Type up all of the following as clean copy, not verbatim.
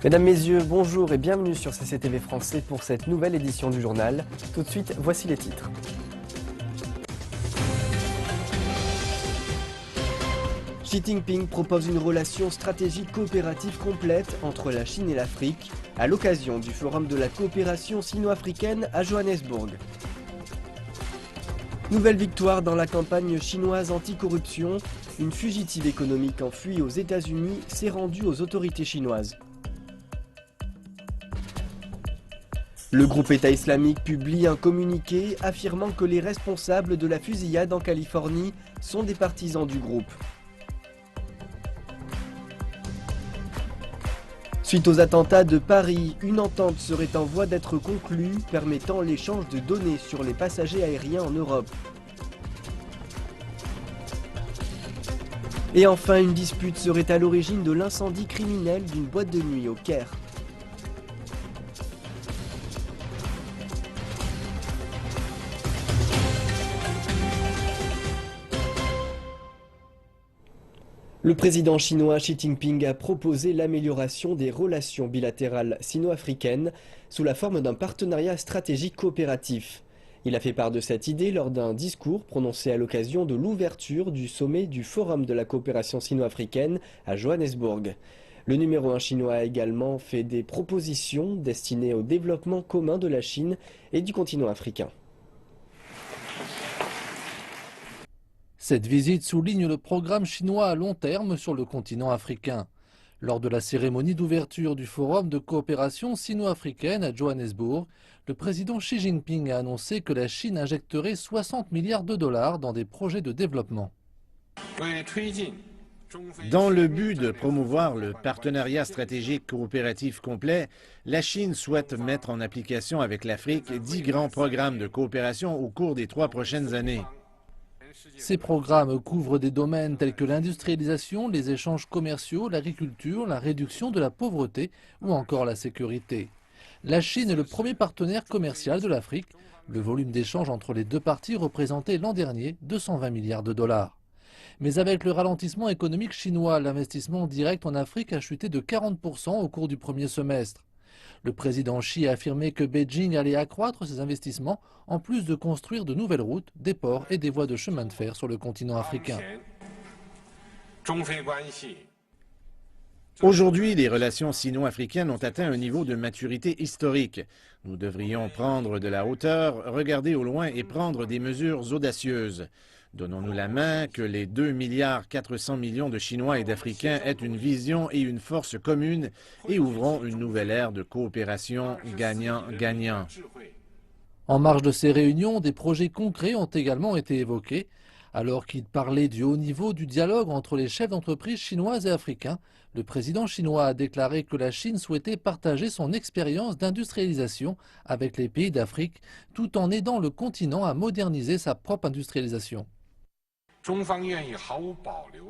Mesdames, Messieurs, bonjour et bienvenue sur CCTV Français pour cette nouvelle édition du journal. Tout de suite, voici les titres. Xi Jinping propose une relation stratégique coopérative complète entre la Chine et l'Afrique à l'occasion du Forum de la coopération sino-africaine à Johannesburg. Nouvelle victoire dans la campagne chinoise anti-corruption. Une fugitive économique en fuite aux États-Unis s'est rendue aux autorités chinoises. Le groupe État islamique publie un communiqué affirmant que les responsables de la fusillade en Californie sont des partisans du groupe. Suite aux attentats de Paris, une entente serait en voie d'être conclue permettant l'échange de données sur les passagers aériens en Europe. Et enfin, une dispute serait à l'origine de l'incendie criminel d'une boîte de nuit au Caire. Le président chinois Xi Jinping a proposé l'amélioration des relations bilatérales sino-africaines sous la forme d'un partenariat stratégique coopératif. Il a fait part de cette idée lors d'un discours prononcé à l'occasion de l'ouverture du sommet du Forum de la coopération sino-africaine à Johannesburg. Le numéro 1 chinois a également fait des propositions destinées au développement commun de la Chine et du continent africain. Cette visite souligne le programme chinois à long terme sur le continent africain. Lors de la cérémonie d'ouverture du Forum de coopération sino-africaine à Johannesburg, le président Xi Jinping a annoncé que la Chine injecterait 60 milliards de dollars dans des projets de développement. Dans le but de promouvoir le partenariat stratégique coopératif complet, la Chine souhaite mettre en application avec l'Afrique 10 grands programmes de coopération au cours des 3 prochaines années. Ces programmes couvrent des domaines tels que l'industrialisation, les échanges commerciaux, l'agriculture, la réduction de la pauvreté ou encore la sécurité. La Chine est le premier partenaire commercial de l'Afrique. Le volume d'échanges entre les deux parties représentait l'an dernier 220 milliards de dollars. Mais avec le ralentissement économique chinois, l'investissement direct en Afrique a chuté de 40% au cours du premier semestre. Le président Xi a affirmé que Beijing allait accroître ses investissements, en plus de construire de nouvelles routes, des ports et des voies de chemin de fer sur le continent africain. Aujourd'hui, les relations sino-africaines ont atteint un niveau de maturité historique. Nous devrions prendre de la hauteur, regarder au loin et prendre des mesures audacieuses. Donnons-nous la main, que les 2,4 milliards de Chinois et d'Africains aient une vision et une force commune et ouvrons une nouvelle ère de coopération gagnant-gagnant. En marge de ces réunions, des projets concrets ont également été évoqués. Alors qu'il parlait du haut niveau du dialogue entre les chefs d'entreprise chinoises et africains, le président chinois a déclaré que la Chine souhaitait partager son expérience d'industrialisation avec les pays d'Afrique, tout en aidant le continent à moderniser sa propre industrialisation.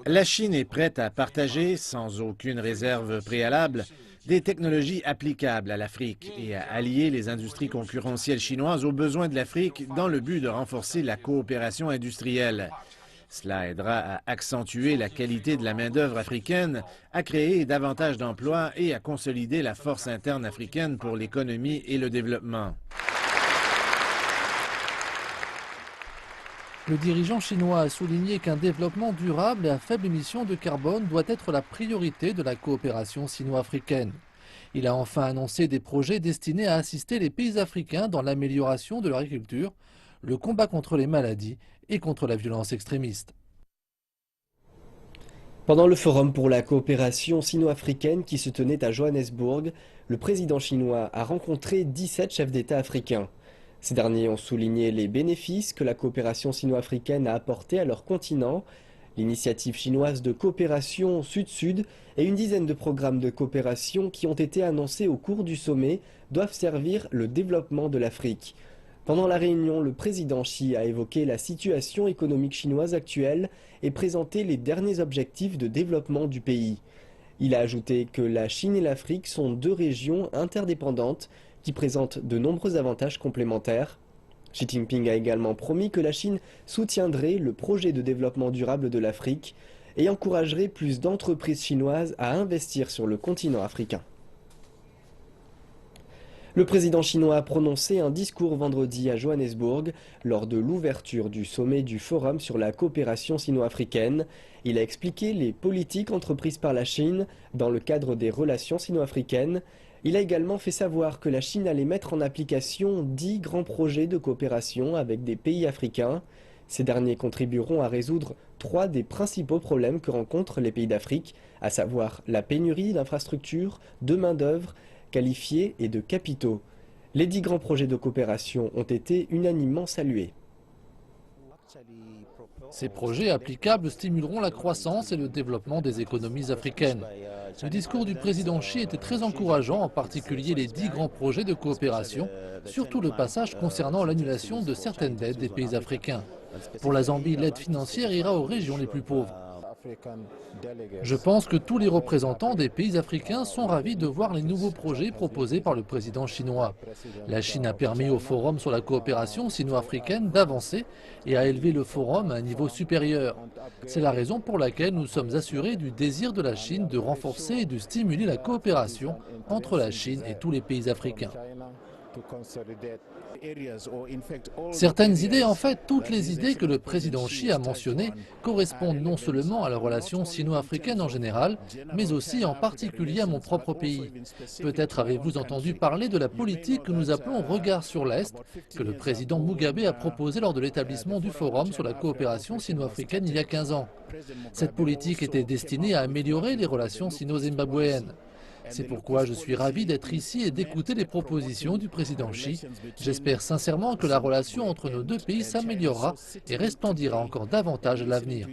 La Chine est prête à partager, sans aucune réserve préalable, des technologies applicables à l'Afrique et à allier les industries concurrentielles chinoises aux besoins de l'Afrique dans le but de renforcer la coopération industrielle. Cela aidera à accentuer la qualité de la main-d'œuvre africaine, à créer davantage d'emplois et à consolider la force interne africaine pour l'économie et le développement. Le dirigeant chinois a souligné qu'un développement durable et à faible émission de carbone doit être la priorité de la coopération sino-africaine. Il a enfin annoncé des projets destinés à assister les pays africains dans l'amélioration de leur agriculture, le combat contre les maladies et contre la violence extrémiste. Pendant le forum pour la coopération sino-africaine qui se tenait à Johannesburg, le président chinois a rencontré 17 chefs d'État africains. Ces derniers ont souligné les bénéfices que la coopération sino-africaine a apportés à leur continent, l'initiative chinoise de coopération Sud-Sud et une dizaine de programmes de coopération qui ont été annoncés au cours du sommet doivent servir le développement de l'Afrique. Pendant la réunion, le président Xi a évoqué la situation économique chinoise actuelle et présenté les derniers objectifs de développement du pays. Il a ajouté que la Chine et l'Afrique sont deux régions interdépendantes qui présentent de nombreux avantages complémentaires. Xi Jinping a également promis que la Chine soutiendrait le projet de développement durable de l'Afrique et encouragerait plus d'entreprises chinoises à investir sur le continent africain. Le président chinois a prononcé un discours vendredi à Johannesburg lors de l'ouverture du sommet du Forum sur la coopération sino-africaine. Il a expliqué les politiques entreprises par la Chine dans le cadre des relations sino-africaines. Il a également fait savoir que la Chine allait mettre en application 10 grands projets de coopération avec des pays africains. Ces derniers contribueront à résoudre 3 des principaux problèmes que rencontrent les pays d'Afrique, à savoir la pénurie d'infrastructures, de main-d'œuvre qualifiés et de capitaux. Les 10 grands projets de coopération ont été unanimement salués. Ces projets applicables stimuleront la croissance et le développement des économies africaines. Le discours du président Xi était très encourageant, en particulier les 10 grands projets de coopération, surtout le passage concernant l'annulation de certaines dettes des pays africains. Pour la Zambie, l'aide financière ira aux régions les plus pauvres. Je pense que tous les représentants des pays africains sont ravis de voir les nouveaux projets proposés par le président chinois. La Chine a permis au Forum sur la coopération sino-africaine d'avancer et a élevé le Forum à un niveau supérieur. C'est la raison pour laquelle nous sommes assurés du désir de la Chine de renforcer et de stimuler la coopération entre la Chine et tous les pays africains. Certaines idées, en fait, toutes les idées que le président Xi a mentionnées correspondent non seulement à la relation sino-africaine en général, mais aussi en particulier à mon propre pays. Peut-être avez-vous entendu parler de la politique que nous appelons Regard sur l'Est, que le président Mugabe a proposée lors de l'établissement du Forum sur la coopération sino-africaine il y a 15 ans. Cette politique était destinée à améliorer les relations sino-zimbabwéennes. C'est pourquoi je suis ravi d'être ici et d'écouter les propositions du président Xi. J'espère sincèrement que la relation entre nos deux pays s'améliorera et resplendira encore davantage à l'avenir.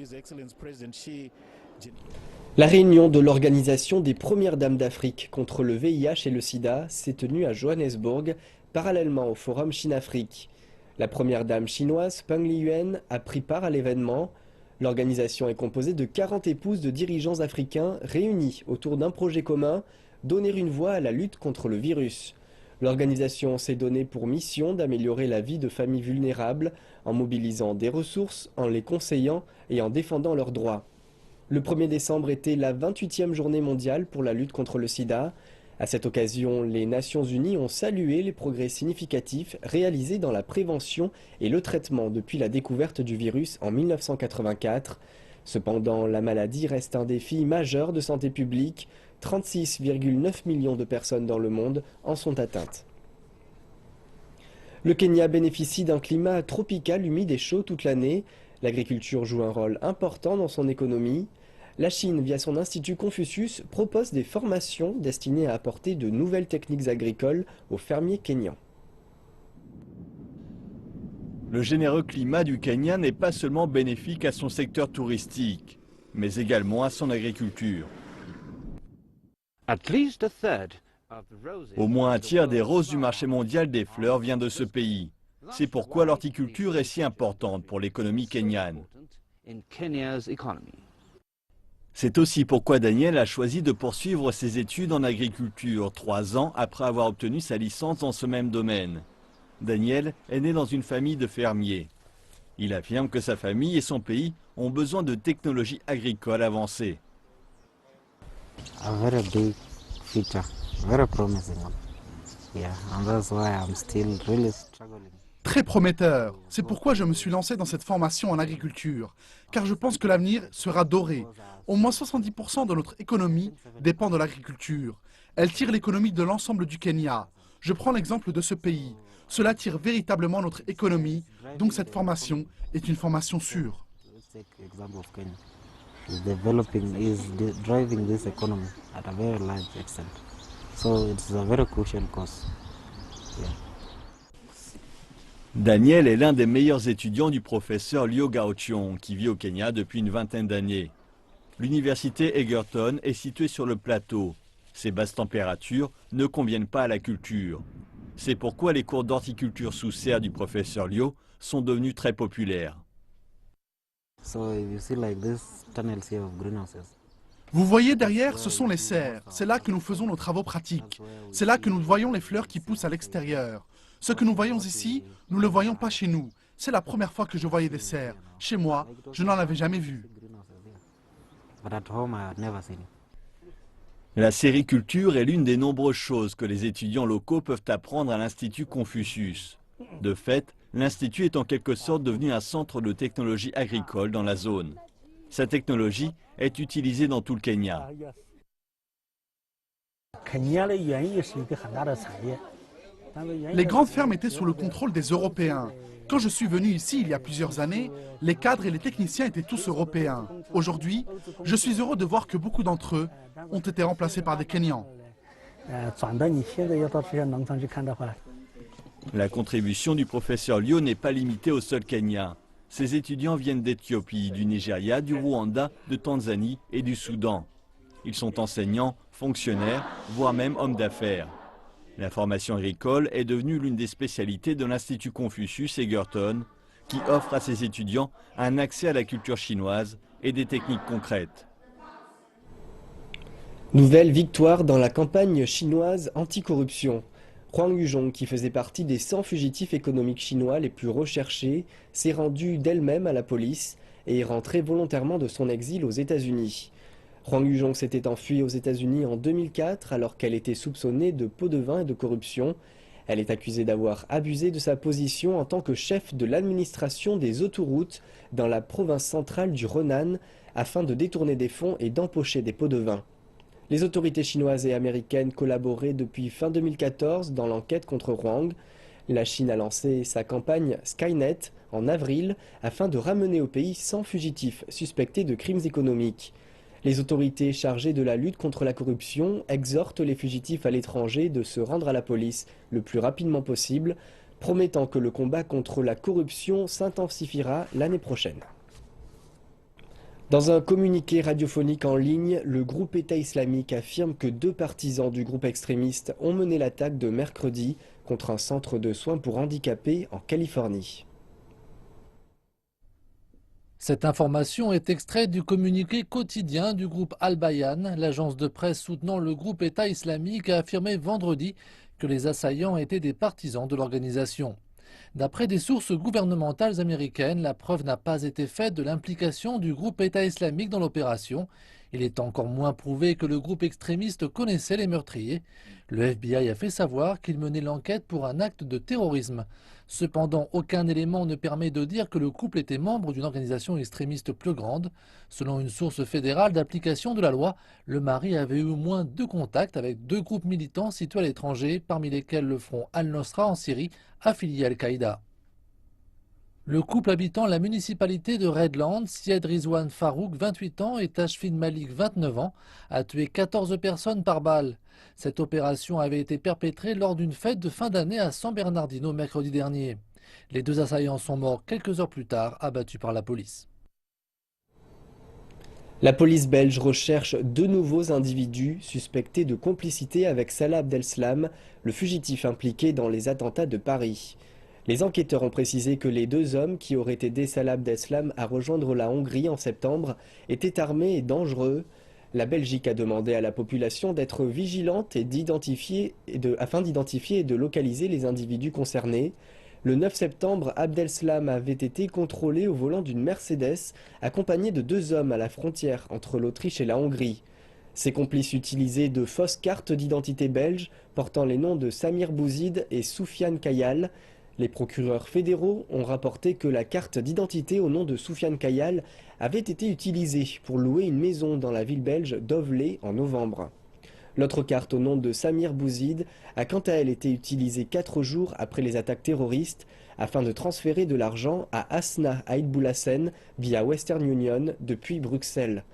La réunion de l'Organisation des Premières Dames d'Afrique contre le VIH et le sida s'est tenue à Johannesburg, parallèlement au Forum Chine-Afrique. La première dame chinoise, Peng Liyuan, a pris part à l'événement. L'organisation est composée de 40 épouses de dirigeants africains réunis autour d'un projet commun, donner une voix à la lutte contre le virus. L'organisation s'est donnée pour mission d'améliorer la vie de familles vulnérables en mobilisant des ressources, en les conseillant et en défendant leurs droits. Le 1er décembre était la 28e journée mondiale pour la lutte contre le sida. À cette occasion, les Nations Unies ont salué les progrès significatifs réalisés dans la prévention et le traitement depuis la découverte du virus en 1984. Cependant, la maladie reste un défi majeur de santé publique. 36,9 millions de personnes dans le monde en sont atteintes. Le Kenya bénéficie d'un climat tropical humide et chaud toute l'année. L'agriculture joue un rôle important dans son économie. La Chine, via son institut Confucius, propose des formations destinées à apporter de nouvelles techniques agricoles aux fermiers kenyans. Le généreux climat du Kenya n'est pas seulement bénéfique à son secteur touristique, mais également à son agriculture. Au moins un tiers des roses du marché mondial des fleurs vient de ce pays. C'est pourquoi l'horticulture est si importante pour l'économie kenyane. C'est aussi pourquoi Daniel a choisi de poursuivre ses études en agriculture 3 ans après avoir obtenu sa licence dans ce même domaine. Daniel est né dans une famille de fermiers. Il affirme que sa famille et son pays ont besoin de technologies agricoles avancées. Très prometteur. C'est pourquoi je me suis lancé dans cette formation en agriculture, car je pense que l'avenir sera doré. Au moins 70% de notre économie dépend de l'agriculture. Elle tire l'économie de l'ensemble du Kenya. Je prends l'exemple de ce pays. Cela tire véritablement notre économie, donc cette formation est une formation sûre. Daniel est l'un des meilleurs étudiants du professeur Liu Gaoqiong, qui vit au Kenya depuis une vingtaine d'années. L'université Egerton est située sur le plateau. Ces basses températures ne conviennent pas à la culture. C'est pourquoi les cours d'horticulture sous serre du professeur Liu sont devenus très populaires. Vous voyez derrière, ce sont les serres. C'est là que nous faisons nos travaux pratiques. C'est là que nous voyons les fleurs qui poussent à l'extérieur. Ce que nous voyons ici, nous ne le voyons pas chez nous. C'est la première fois que je voyais des serres. Chez moi, je n'en avais jamais vu. La sériculture est l'une des nombreuses choses que les étudiants locaux peuvent apprendre à l'Institut Confucius. De fait, l'Institut est en quelque sorte devenu un centre de technologie agricole dans la zone. Sa technologie est utilisée dans tout le Kenya. Les grandes fermes étaient sous le contrôle des Européens. Quand je suis venu ici il y a plusieurs années, les cadres et les techniciens étaient tous européens. Aujourd'hui, je suis heureux de voir que beaucoup d'entre eux ont été remplacés par des Kenyans. La contribution du professeur Liu n'est pas limitée au seul Kenya. Ses étudiants viennent d'Éthiopie, du Nigeria, du Rwanda, de Tanzanie et du Soudan. Ils sont enseignants, fonctionnaires, voire même hommes d'affaires. La formation agricole est devenue l'une des spécialités de l'Institut Confucius Egerton, qui offre à ses étudiants un accès à la culture chinoise et des techniques concrètes. Nouvelle victoire dans la campagne chinoise anticorruption. Huang Yuzhong, qui faisait partie des 100 fugitifs économiques chinois les plus recherchés, s'est rendue d'elle-même à la police et est rentrée volontairement de son exil aux États-Unis. Huang Yuzhong s'était enfuie aux États-Unis en 2004 alors qu'elle était soupçonnée de pots de vin et de corruption. Elle est accusée d'avoir abusé de sa position en tant que chef de l'administration des autoroutes dans la province centrale du Henan afin de détourner des fonds et d'empocher des pots de vin. Les autorités chinoises et américaines collaboraient depuis fin 2014 dans l'enquête contre Huang. La Chine a lancé sa campagne Skynet en avril afin de ramener au pays 100 fugitifs suspectés de crimes économiques. Les autorités chargées de la lutte contre la corruption exhortent les fugitifs à l'étranger de se rendre à la police le plus rapidement possible, promettant que le combat contre la corruption s'intensifiera l'année prochaine. Dans un communiqué radiophonique en ligne, le groupe État islamique affirme que 2 partisans du groupe extrémiste ont mené l'attaque de mercredi contre un centre de soins pour handicapés en Californie. Cette information est extraite du communiqué quotidien du groupe Al-Bayan. L'agence de presse soutenant le groupe État islamique a affirmé vendredi que les assaillants étaient des partisans de l'organisation. D'après des sources gouvernementales américaines, la preuve n'a pas été faite de l'implication du groupe État islamique dans l'opération. Il est encore moins prouvé que le groupe extrémiste connaissait les meurtriers. Le FBI a fait savoir qu'il menait l'enquête pour un acte de terrorisme. Cependant, aucun élément ne permet de dire que le couple était membre d'une organisation extrémiste plus grande. Selon une source fédérale d'application de la loi, le mari avait eu au moins 2 contacts avec 2 groupes militants situés à l'étranger, parmi lesquels le front Al-Nosra en Syrie, affilié à Al-Qaïda. Le couple habitant la municipalité de Redland, Syed Rizwan Farouk, 28 ans, et Tashfin Malik, 29 ans, a tué 14 personnes par balle. Cette opération avait été perpétrée lors d'une fête de fin d'année à San Bernardino mercredi dernier. Les 2 assaillants sont morts quelques heures plus tard, abattus par la police. La police belge recherche 2 nouveaux individus suspectés de complicité avec Salah Abdeslam, le fugitif impliqué dans les attentats de Paris. Les enquêteurs ont précisé que les 2 hommes qui auraient aidé Salah Abdeslam à rejoindre la Hongrie en septembre étaient armés et dangereux. La Belgique a demandé à la population d'être vigilante et afin d'identifier et de localiser les individus concernés. Le 9 septembre, Abdeslam avait été contrôlé au volant d'une Mercedes, accompagné de 2 hommes à la frontière entre l'Autriche et la Hongrie. Ses complices utilisaient de fausses cartes d'identité belges portant les noms de Samir Bouzid et Soufiane Kayal. Les procureurs fédéraux ont rapporté que la carte d'identité au nom de Soufiane Kayal avait été utilisée pour louer une maison dans la ville belge d'Ovlé en novembre. L'autre carte au nom de Samir Bouzid a quant à elle été utilisée 4 jours après les attaques terroristes afin de transférer de l'argent à Asna Aïd Boulassen via Western Union depuis Bruxelles.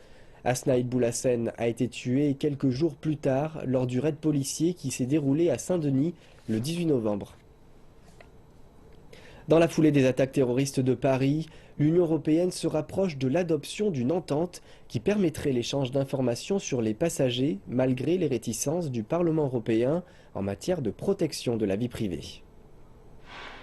Asna Aïd Boulassen a été tué quelques jours plus tard lors du raid policier qui s'est déroulé à Saint-Denis le 18 novembre. Dans la foulée des attaques terroristes de Paris, l'Union européenne se rapproche de l'adoption d'une entente qui permettrait l'échange d'informations sur les passagers malgré les réticences du Parlement européen en matière de protection de la vie privée.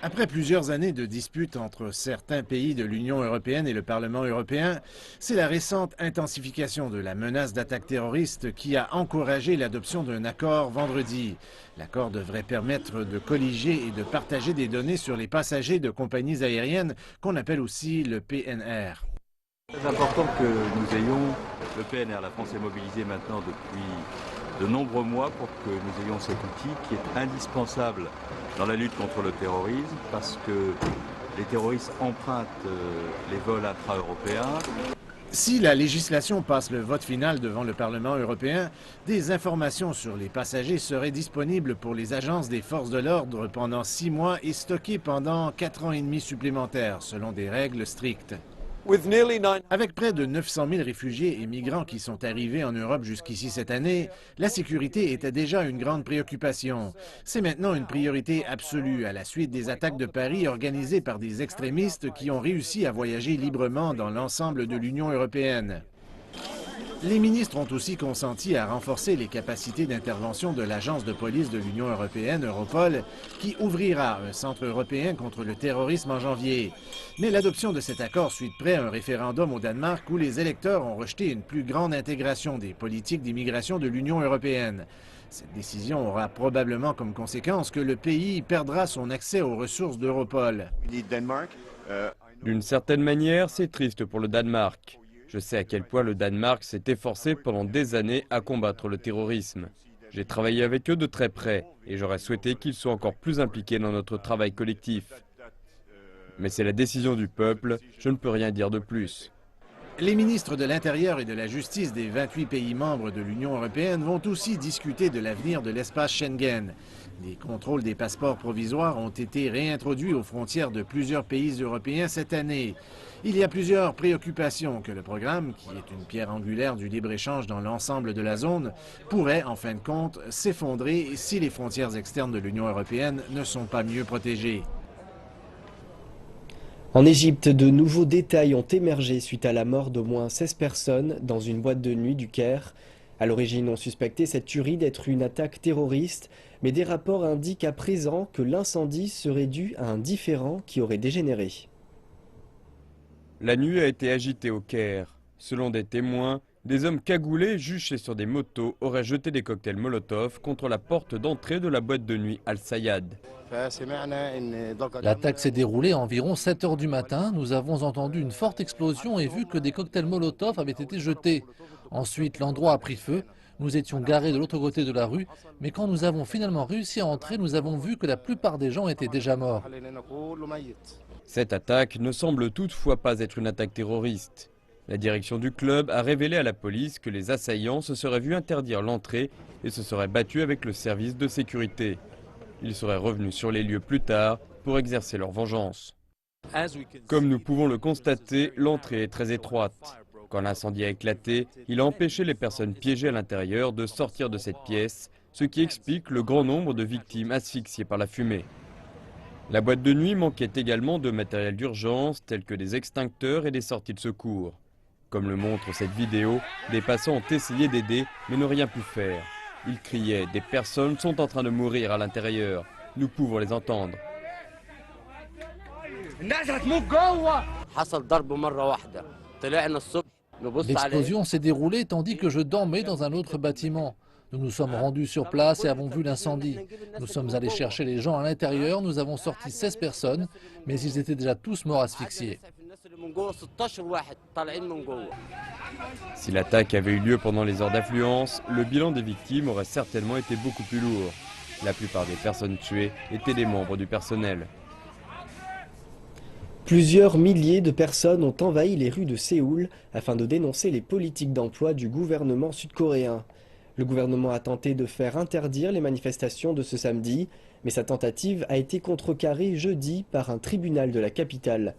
Après plusieurs années de disputes entre certains pays de l'Union européenne et le Parlement européen, c'est la récente intensification de la menace d'attaque terroriste qui a encouragé l'adoption d'un accord vendredi. L'accord devrait permettre de colliger et de partager des données sur les passagers de compagnies aériennes qu'on appelle aussi le PNR. C'est important que nous ayons le PNR. La France est mobilisée maintenant depuis de nombreux mois pour que nous ayons cet outil qui est indispensable dans la lutte contre le terrorisme parce que les terroristes empruntent les vols intra-européens. Si la législation passe le vote final devant le Parlement européen, des informations sur les passagers seraient disponibles pour les agences des forces de l'ordre pendant 6 mois et stockées pendant 4 ans et demi supplémentaires, selon des règles strictes. Avec près de 900 000 réfugiés et migrants qui sont arrivés en Europe jusqu'ici cette année, la sécurité était déjà une grande préoccupation. C'est maintenant une priorité absolue à la suite des attaques de Paris organisées par des extrémistes qui ont réussi à voyager librement dans l'ensemble de l'Union européenne. Les ministres ont aussi consenti à renforcer les capacités d'intervention de l'agence de police de l'Union européenne, Europol, qui ouvrira un centre européen contre le terrorisme en janvier. Mais l'adoption de cet accord suit de près un référendum au Danemark où les électeurs ont rejeté une plus grande intégration des politiques d'immigration de l'Union européenne. Cette décision aura probablement comme conséquence que le pays perdra son accès aux ressources d'Europol. D'une certaine manière, c'est triste pour le Danemark. Je sais à quel point le Danemark s'est efforcé pendant des années à combattre le terrorisme. J'ai travaillé avec eux de très près et j'aurais souhaité qu'ils soient encore plus impliqués dans notre travail collectif. Mais c'est la décision du peuple, je ne peux rien dire de plus. Les ministres de l'Intérieur et de la Justice des 28 pays membres de l'Union européenne vont aussi discuter de l'avenir de l'espace Schengen. Les contrôles des passeports provisoires ont été réintroduits aux frontières de plusieurs pays européens cette année. Il y a plusieurs préoccupations que le programme, qui est une pierre angulaire du libre-échange dans l'ensemble de la zone, pourrait, en fin de compte, s'effondrer si les frontières externes de l'Union européenne ne sont pas mieux protégées. En Égypte, de nouveaux détails ont émergé suite à la mort d'au moins 16 personnes dans une boîte de nuit du Caire. À l'origine, on suspectait cette tuerie d'être une attaque terroriste, mais des rapports indiquent à présent que l'incendie serait dû à un différend qui aurait dégénéré. La nuit a été agitée au Caire. Selon des témoins, des hommes cagoulés juchés sur des motos auraient jeté des cocktails Molotov contre la porte d'entrée de la boîte de nuit Al-Sayad. L'attaque s'est déroulée à environ 7 heures du matin. Nous avons entendu une forte explosion et vu que des cocktails Molotov avaient été jetés. Ensuite, l'endroit a pris feu. Nous étions garés de l'autre côté de la rue, mais quand nous avons finalement réussi à entrer, nous avons vu que la plupart des gens étaient déjà morts. Cette attaque ne semble toutefois pas être une attaque terroriste. La direction du club a révélé à la police que les assaillants se seraient vus interdire l'entrée et se seraient battus avec le service de sécurité. Ils seraient revenus sur les lieux plus tard pour exercer leur vengeance. Comme nous pouvons le constater, l'entrée est très étroite. Quand l'incendie a éclaté, il a empêché les personnes piégées à l'intérieur de sortir de cette pièce, ce qui explique le grand nombre de victimes asphyxiées par la fumée. La boîte de nuit manquait également de matériel d'urgence tel que des extincteurs et des sorties de secours. Comme le montre cette vidéo, des passants ont essayé d'aider mais n'ont rien pu faire. Ils criaient « Des personnes sont en train de mourir à l'intérieur. Nous pouvons les entendre. » L'explosion s'est déroulée tandis que je dormais dans un autre bâtiment. Nous nous sommes rendus sur place et avons vu l'incendie. Nous sommes allés chercher les gens à l'intérieur, nous avons sorti 16 personnes, mais ils étaient déjà tous morts asphyxiés. Si l'attaque avait eu lieu pendant les heures d'affluence, le bilan des victimes aurait certainement été beaucoup plus lourd. La plupart des personnes tuées étaient des membres du personnel. Plusieurs milliers de personnes ont envahi les rues de Séoul afin de dénoncer les politiques d'emploi du gouvernement sud-coréen. Le gouvernement a tenté de faire interdire les manifestations de ce samedi, mais sa tentative a été contrecarrée jeudi par un tribunal de la capitale.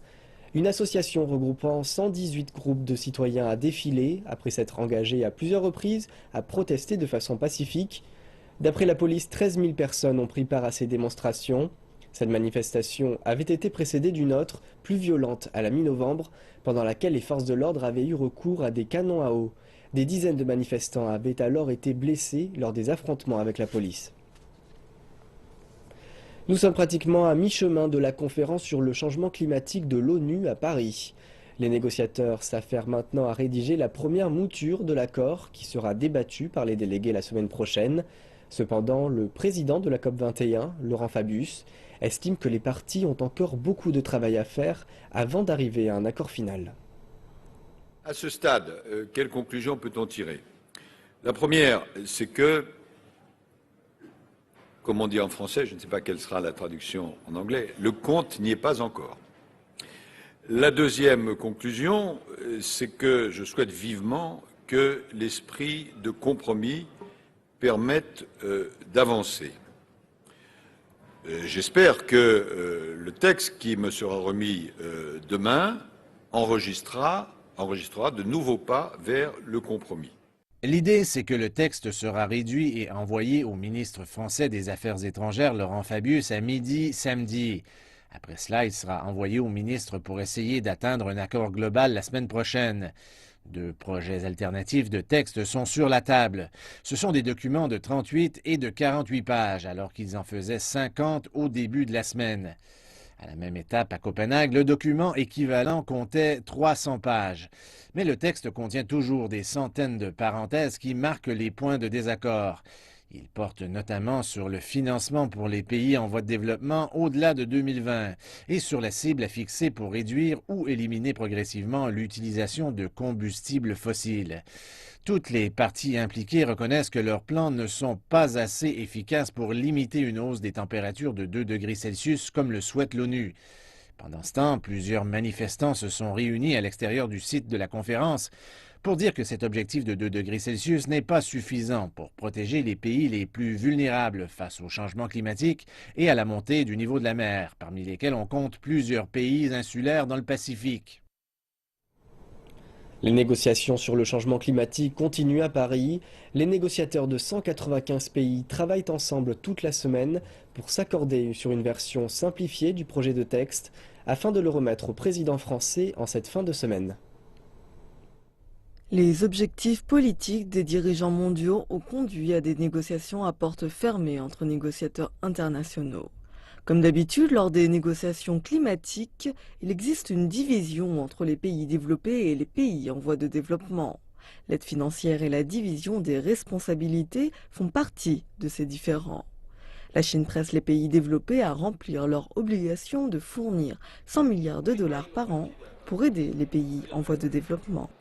Une association regroupant 118 groupes de citoyens a défilé après s'être engagée à plusieurs reprises à protester de façon pacifique. D'après la police, 13 000 personnes ont pris part à ces démonstrations. Cette manifestation avait été précédée d'une autre, plus violente, à la mi-novembre, pendant laquelle les forces de l'ordre avaient eu recours à des canons à eau. Des dizaines de manifestants avaient alors été blessés lors des affrontements avec la police. Nous sommes pratiquement à mi-chemin de la conférence sur le changement climatique de l'ONU à Paris. Les négociateurs s'affairent maintenant à rédiger la première mouture de l'accord qui sera débattue par les délégués la semaine prochaine. Cependant, le président de la COP21, Laurent Fabius, estime que les parties ont encore beaucoup de travail à faire avant d'arriver à un accord final. À ce stade, quelles conclusions peut-on tirer? La première, c'est que, comme on dit en français, je ne sais pas quelle sera la traduction en anglais, le compte n'y est pas encore. La deuxième conclusion, c'est que je souhaite vivement que l'esprit de compromis permette d'avancer. J'espère que le texte qui me sera remis demain enregistrera de nouveaux pas vers le compromis. L'idée, c'est que le texte sera réduit et envoyé au ministre français des Affaires étrangères, Laurent Fabius, à midi samedi. Après cela, il sera envoyé au ministre pour essayer d'atteindre un accord global la semaine prochaine. 2 projets alternatifs de texte sont sur la table. Ce sont des documents de 38 et de 48 pages, alors qu'ils en faisaient 50 au début de la semaine. À la même étape, à Copenhague, le document équivalent comptait 300 pages. Mais le texte contient toujours des centaines de parenthèses qui marquent les points de désaccord. Il porte notamment sur le financement pour les pays en voie de développement au-delà de 2020 et sur la cible à fixer pour réduire ou éliminer progressivement l'utilisation de combustibles fossiles. Toutes les parties impliquées reconnaissent que leurs plans ne sont pas assez efficaces pour limiter une hausse des températures de 2 degrés Celsius comme le souhaite l'ONU. Pendant ce temps, plusieurs manifestants se sont réunis à l'extérieur du site de la conférence pour dire que cet objectif de 2 degrés Celsius n'est pas suffisant pour protéger les pays les plus vulnérables face au changement climatique et à la montée du niveau de la mer, parmi lesquels on compte plusieurs pays insulaires dans le Pacifique. Les négociations sur le changement climatique continuent à Paris. Les négociateurs de 195 pays travaillent ensemble toute la semaine pour s'accorder sur une version simplifiée du projet de texte afin de le remettre au président français en cette fin de semaine. Les objectifs politiques des dirigeants mondiaux ont conduit à des négociations à porte fermée entre négociateurs internationaux. Comme d'habitude, lors des négociations climatiques, il existe une division entre les pays développés et les pays en voie de développement. L'aide financière et la division des responsabilités font partie de ces différends. La Chine presse les pays développés à remplir leur obligation de fournir 100 milliards de dollars par an pour aider les pays en voie de développement.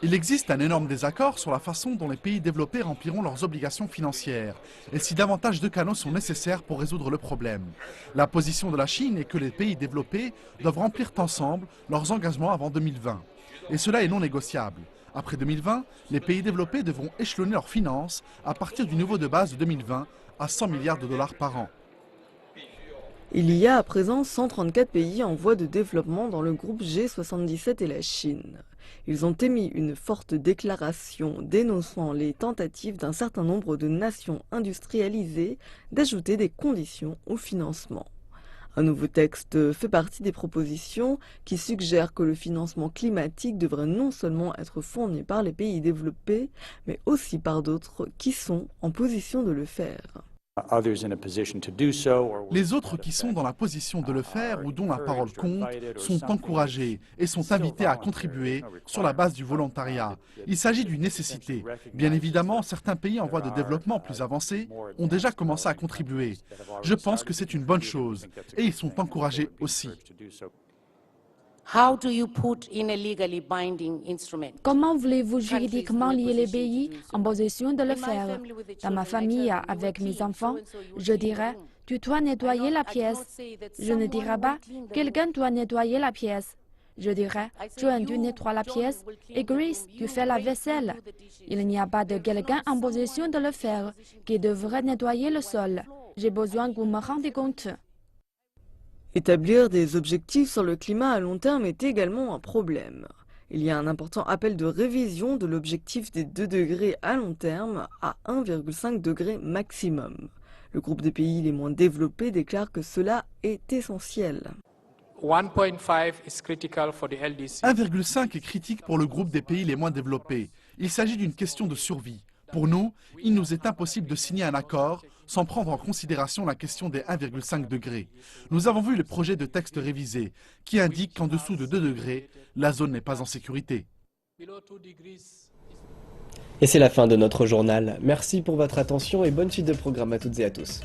Il existe un énorme désaccord sur la façon dont les pays développés rempliront leurs obligations financières et si davantage de canaux sont nécessaires pour résoudre le problème. La position de la Chine est que les pays développés doivent remplir ensemble leurs engagements avant 2020. Et cela est non négociable. Après 2020, les pays développés devront échelonner leurs finances à partir du niveau de base de 2020 à 100 milliards de dollars par an. Il y a à présent 134 pays en voie de développement dans le groupe G77 et la Chine. Ils ont émis une forte déclaration dénonçant les tentatives d'un certain nombre de nations industrialisées d'ajouter des conditions au financement. Un nouveau texte fait partie des propositions qui suggèrent que le financement climatique devrait non seulement être fourni par les pays développés, mais aussi par d'autres qui sont en position de le faire. Les autres qui sont dans la position de le faire ou dont la parole compte sont encouragés et sont invités à contribuer sur la base du volontariat. Il s'agit d'une nécessité. Bien évidemment, certains pays en voie de développement plus avancés ont déjà commencé à contribuer. Je pense que c'est une bonne chose et ils sont encouragés aussi. Comment voulez-vous juridiquement lier les pays en position de le faire? Dans ma famille, avec mes enfants, je dirais « tu dois nettoyer la pièce ». Je ne dirais pas « quelqu'un doit nettoyer la pièce ». Je dirais « John, tu nettoies la pièce et Grace, tu fais la vaisselle ». Il n'y a pas de quelqu'un en position de le faire qui devrait nettoyer le sol. J'ai besoin que vous me rendiez compte. Établir des objectifs sur le climat à long terme est également un problème. Il y a un important appel de révision de l'objectif des 2 degrés à long terme à 1,5 degré maximum. Le groupe des pays les moins développés déclare que cela est essentiel. 1,5 est critique pour le groupe des pays les moins développés. Il s'agit d'une question de survie. Pour nous, il nous est impossible de signer un accord sans prendre en considération la question des 1,5 degrés. Nous avons vu le projet de texte révisé qui indique qu'en dessous de 2 degrés, la zone n'est pas en sécurité. Et c'est la fin de notre journal. Merci pour votre attention et bonne suite de programme à toutes et à tous.